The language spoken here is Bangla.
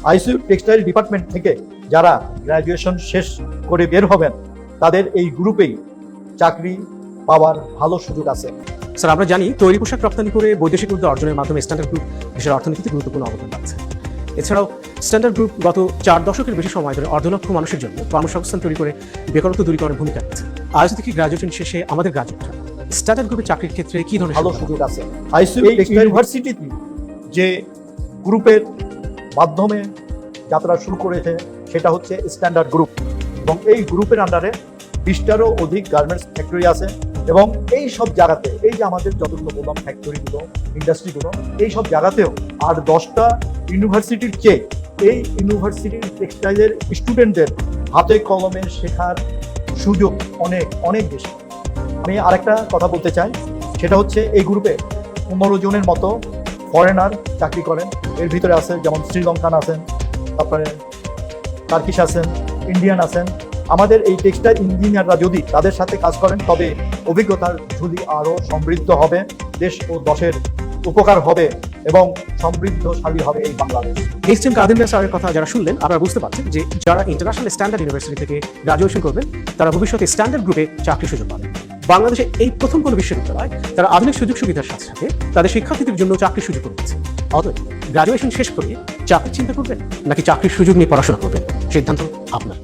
আইসিইউ টেক্সটাইল ডিপার্টমেন্ট থেকে যারা গ্র্যাজুয়েশন শেষ করে বের হবেন তাদের এই গ্রুপেই চাকরি পাওয়ার ভালো সুযোগ আছে। স্যার, আমরা জানি তৈরি পোশাক রপ্তানি করে বৈদেশিক মুদ্রা অর্জনের মাধ্যমে স্ট্যান্ডার্ড গ্রুপ দেশের অর্থনীতিতে গুরুত্বপূর্ণ অবদান রাখছে। এছাড়াও স্ট্যান্ডার্ড গ্রুপ গত 4 দশকের বেশি সময় ধরে অর্ধলক্ষ মানুষের জন্য কর্মসংস্থান তৈরি করে বেকারত্ব দূরীকরণের ভূমিকা রেখেছে। আজ থেকে গ্র্যাজুয়েশন শেষে আমাদের গ্রাজুয়েটরা স্ট্যান্ডার্ড গ্রুপের চাকরির ক্ষেত্রে কি ধরনের ভালো সুযোগ আছে। আইসিইউ টেক্সটাইল ইউনিভার্সিটিতে যে গ্রুপের মাধ্যমে যাত্রা শুরু করেছে সেটা হচ্ছে স্ট্যান্ডার্ড গ্রুপ, এবং এই গ্রুপের আন্ডারে 20টারও অধিক গার্মেন্টস ফ্যাক্টরি আছে। এবং এই সব জায়গাতে, এই যে আমাদের যতগুলো বললাম ফ্যাক্টরিগুলো, ইন্ডাস্ট্রিগুলো, এই সব জায়গাতেও আর 10টা ইউনিভার্সিটির চেয়ে এই ইউনিভার্সিটির টেক্সটাইলের স্টুডেন্টদের হাতে কলমে শেখার সুযোগ অনেক অনেক বেশি। আমি আরেকটা কথা বলতে চাই, সেটা হচ্ছে এই গ্রুপে 15 জনের মতো ফরেনার চাকরি করেন। এর ভিতরে আছে যেমন শ্রীলঙ্কান আছেন, তারপরে টার্কিশ আছেন, ইন্ডিয়ান আছেন। আমাদের এই টেক্সটাইল ইঞ্জিনিয়াররা যদি তাদের সাথে কাজ করেন তবে অভিজ্ঞতার ঝুলি আরও সমৃদ্ধ হবে, দেশ ও দশের উপকার হবে এবং সমৃদ্ধশালী হবে এই বাংলাদেশ। এইচএম কাদের মিয়া স্যারের কথা যারা শুনলেন, আপনারা বুঝতে পারছেন যে যারা ইন্টারন্যাশনাল স্ট্যান্ডার্ড ইউনিভার্সিটি থেকে গ্রাজুয়েশন করবেন তারা ভবিষ্যতে স্ট্যান্ডার্ড গ্রুপে চাকরির সুযোগ পাবেন। বাংলাদেশে এই প্রথম কোনো বিশ্ববিদ্যালয় তারা আধুনিক সুযোগ সুবিধার সাথে সাথে তাদের শিক্ষার্থীদের জন্য চাকরির সুযোগ করে দিচ্ছে। অতএব গ্রাজুয়েশন শেষ করে চাকরির চিন্তা করবেন নাকি চাকরির সুযোগ নিয়ে পড়াশোনা করবেন, সিদ্ধান্ত আপনার।